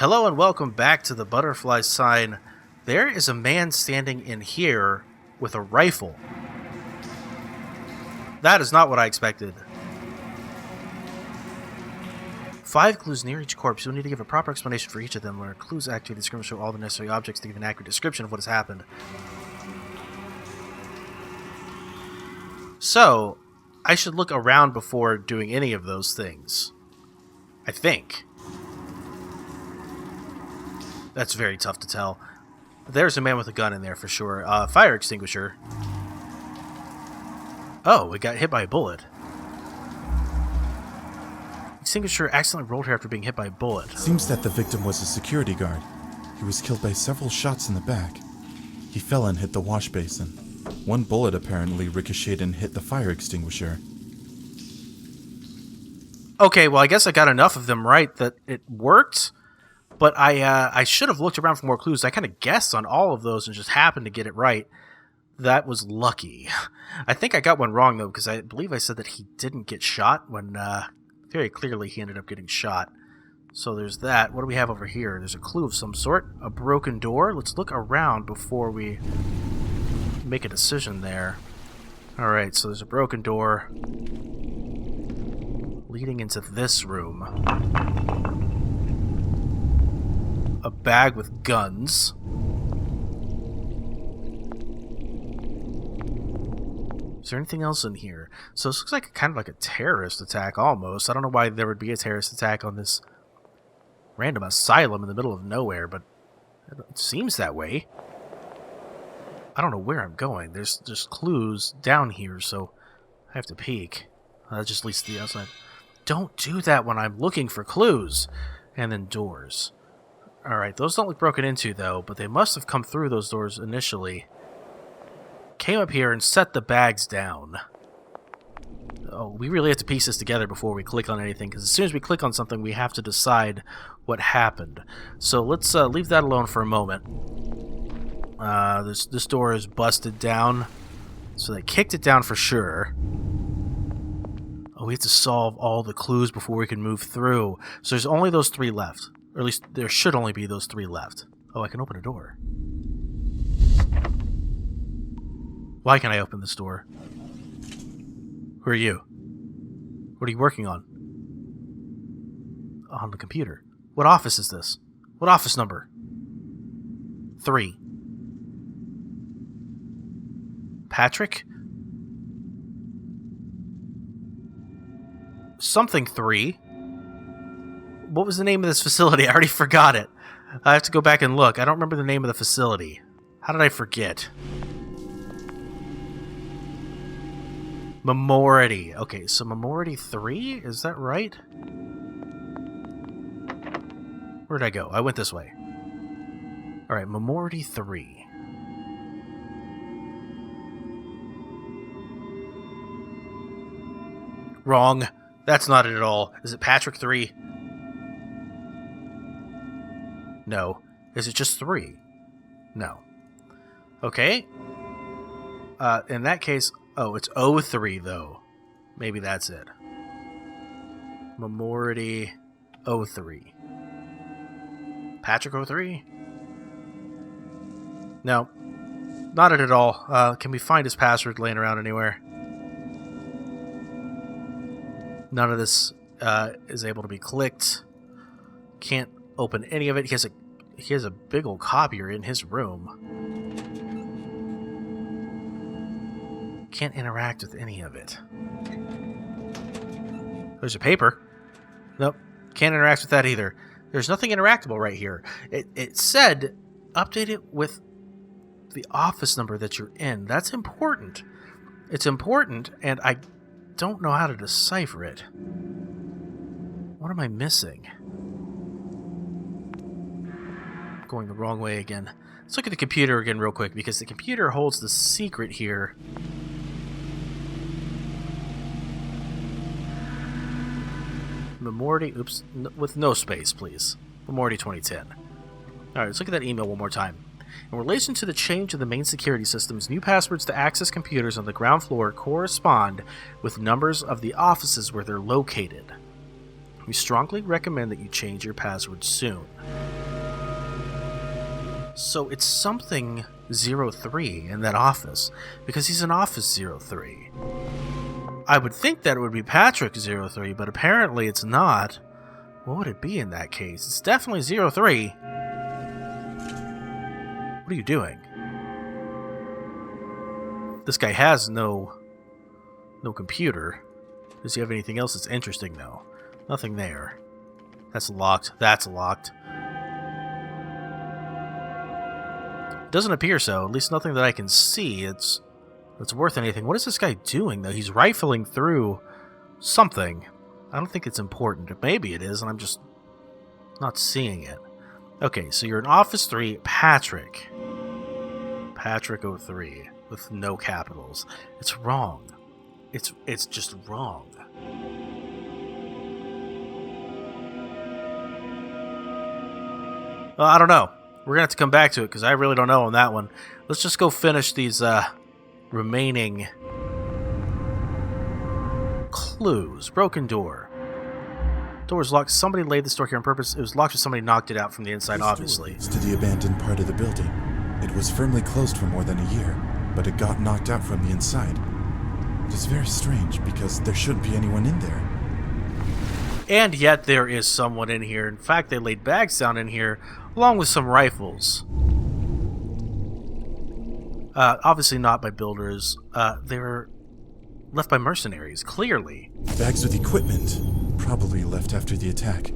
Hello and welcome back to the butterfly sign. There is a man standing in here with a rifle. That is not what I expected. 5 clues near each corpse. You'll need to give a proper explanation for each of them. Where clues activate the screen, show all the necessary objects to give an accurate description of what has happened. So, I should look around before doing any of those things. I think. That's very tough to tell. There's a man with a gun in there for sure. Fire extinguisher. Oh, it got hit by a bullet. Extinguisher accidentally rolled here after being hit by a bullet. Seems that the victim was a security guard. He was killed by several shots in the back. He fell and hit the wash basin. One bullet apparently ricocheted and hit the fire extinguisher. Okay, well, I guess I got enough of them right that it worked. But I should have looked around for more clues. I kind of guessed on all of those and just happened to get it right. That was lucky. I think I got one wrong, though, because I believe I said that he didn't get shot when very clearly he ended up getting shot. So there's that. What do we have over here? There's a clue of some sort. A broken door. Let's look around before we make a decision there. Alright, so there's a broken door leading into this room. A bag with guns. Is there anything else in here? So this looks like kind of like a terrorist attack almost. I don't know why there would be a terrorist attack on this random asylum in the middle of nowhere, but it seems that way. I don't know where I'm going. There's just clues down here, so I have to peek. That just leads to the outside. Don't do that when I'm looking for clues. And then doors. Alright, those don't look broken into, though, but they must have come through those doors initially. Came up here and set the bags down. Oh, we really have to piece this together before we click on anything, because as soon as we click on something, we have to decide what happened. So let's leave that alone for a moment. This door is busted down, so they kicked it down for sure. Oh, we have to solve all the clues before we can move through. So there's only those 3 left. Or at least there should only be those 3 left. Oh, I can open a door. Why can I open this door? Who are you? What are you working on? On the computer. What office is this? What office number? 3. Patrick? Something 3. What was the name of this facility? I already forgot it. I have to go back and look. I don't remember the name of the facility. How did I forget? Memority. Okay, so Memority 3? Is that right? Where did I go? I went this way. Alright, Memority 3. Wrong. That's not it at all. Is it Patrick 3? No. Is it just 3? No. Okay. In that case... Oh, it's 03, though. Maybe that's it. Memority 03. Patrick 03? No. Not it at all. Can we find his password laying around anywhere? None of this is able to be clicked. Can't open any of it. He has a big old copier in his room. Can't interact with any of it. There's a paper. Nope. Can't interact with that either. There's nothing interactable right here. It said update it with the office number that you're in. That's important. It's important, and I don't know how to decipher it. What am I missing? Going the wrong way again. Let's look at the computer again real quick, because the computer holds the secret here. Memority, oops, with no space, please. Memority 2010. Alright, let's look at that email one more time. In relation to the change of the main security systems, new passwords to access computers on the ground floor correspond with numbers of the offices where they're located. We strongly recommend that you change your password soon. So it's something 03 in that office, because he's in Office 03. I would think that it would be Patrick 03, but apparently it's not. What would it be in that case? It's definitely 03. What are you doing? This guy has no computer. Does he have anything else that's interesting, though? Nothing there. That's locked. That's locked. Doesn't appear so. At least nothing that I can see. It's worth anything. What is this guy doing, though? He's rifling through something. I don't think it's important. Maybe it is, and I'm just not seeing it. Okay, so you're in Office 3, Patrick. Patrick 03 with no capitals. It's wrong. It's just wrong. Well, I don't know. We're going to have to come back to it because I really don't know on that one. Let's just go finish these remaining clues. Broken door. Door's locked. Somebody laid this door here on purpose. It was locked, or somebody knocked it out from the inside, obviously. It's to the abandoned part of the building. It was firmly closed for more than a year, but it got knocked out from the inside. It is very strange because there shouldn't be anyone in there. And yet there is someone in here. In fact, they laid bags down in here along with some rifles. Obviously not by builders. They were left by mercenaries, clearly. Bags with equipment, probably left after the attack.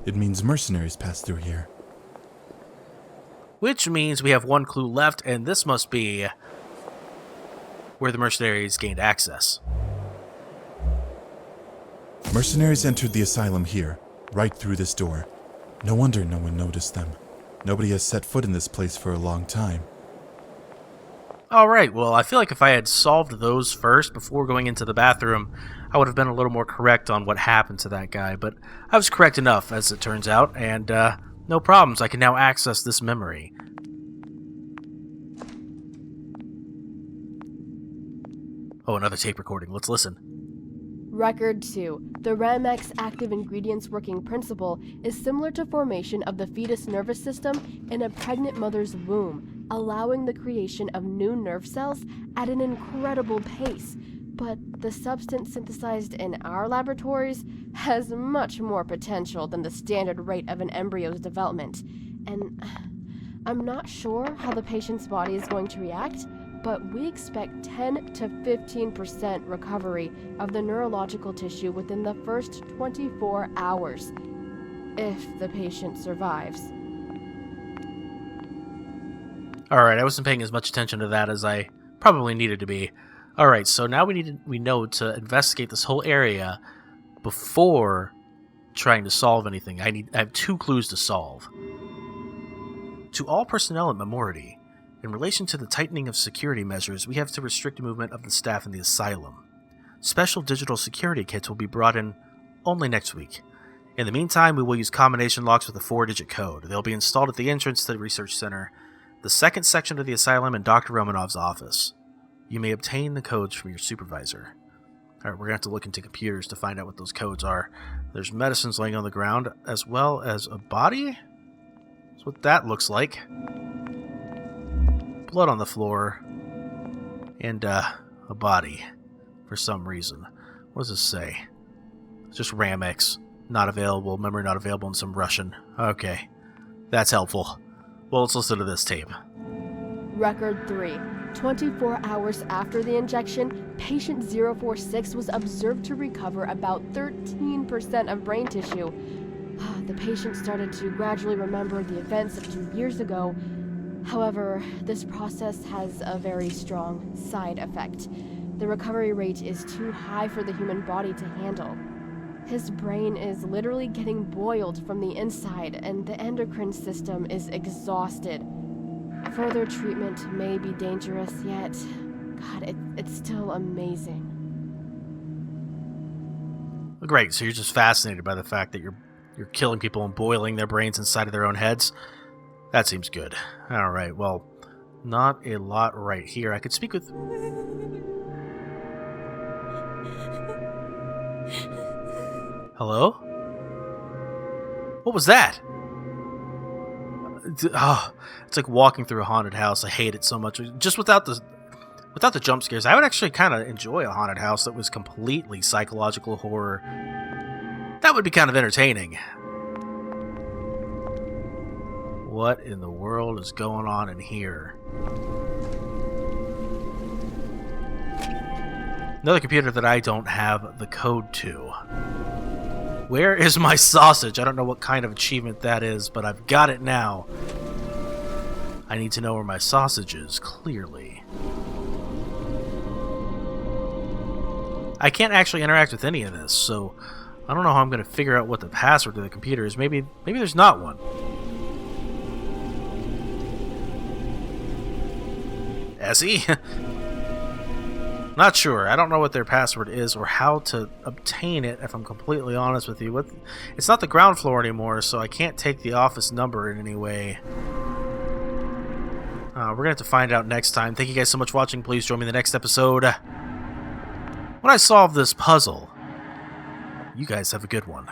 It means mercenaries passed through here. Which means we have one clue left, and this must be where the mercenaries gained access. Mercenaries entered the asylum here, right through this door. No wonder no one noticed them. Nobody has set foot in this place for a long time. Alright, well, I feel like if I had solved those first before going into the bathroom, I would have been a little more correct on what happened to that guy, but I was correct enough, as it turns out, and no problems. I can now access this memory. Oh, another tape recording. Let's listen. Record 2. The Ramex active ingredients working principle is similar to formation of the fetus nervous system in a pregnant mother's womb, allowing the creation of new nerve cells at an incredible pace. But the substance synthesized in our laboratories has much more potential than the standard rate of an embryo's development. And I'm not sure how the patient's body is going to react, but we expect 10 to 15% recovery of the neurological tissue within the first 24 hours, if the patient survives. Alright, I wasn't paying as much attention to that as I probably needed to be. Alright, so now we know to investigate this whole area before trying to solve anything. I have 2 clues to solve. To all personnel at Memority, in relation to the tightening of security measures, we have to restrict movement of the staff in the asylum. Special digital security kits will be brought in only next week. In the meantime, we will use combination locks with a 4-digit code. They'll be installed at the entrance to the research center, the second section of the asylum, and Dr. Romanov's office. You may obtain the codes from your supervisor. Alright, we're going to have to look into computers to find out what those codes are. There's medicines laying on the ground, as well as a body? That's what that looks like. Blood on the floor, and a body, for some reason. What does this say? It's just Ramex, not available, memory not available in some Russian. Okay, that's helpful. Well, let's listen to this tape. Record 3. 24 hours after the injection, patient 046 was observed to recover about 13% of brain tissue. The patient started to gradually remember the events of 2 years ago. However, this process has a very strong side effect. The recovery rate is too high for the human body to handle. His brain is literally getting boiled from the inside, and the endocrine system is exhausted. Further treatment may be dangerous, yet, God, it's still amazing. Great, so you're just fascinated by the fact that you're killing people and boiling their brains inside of their own heads? That seems good. Alright, well, not a lot right here. I could speak with... Hello? What was that? It's like walking through a haunted house. I hate it so much. Just without the jump scares, I would actually kind of enjoy a haunted house that was completely psychological horror. That would be kind of entertaining. What in the world is going on in here? Another computer that I don't have the code to. Where is my sausage? I don't know what kind of achievement that is, but I've got it now. I need to know where my sausage is, clearly. I can't actually interact with any of this, so I don't know how I'm going to figure out what the password to the computer is. Maybe there's not one. Essie? Not sure. I don't know what their password is or how to obtain it, if I'm completely honest with you. It's not the ground floor anymore, so I can't take the office number in any way. We're going to have to find out next time. Thank you guys so much for watching. Please join me in the next episode when I solve this puzzle. You guys have a good one.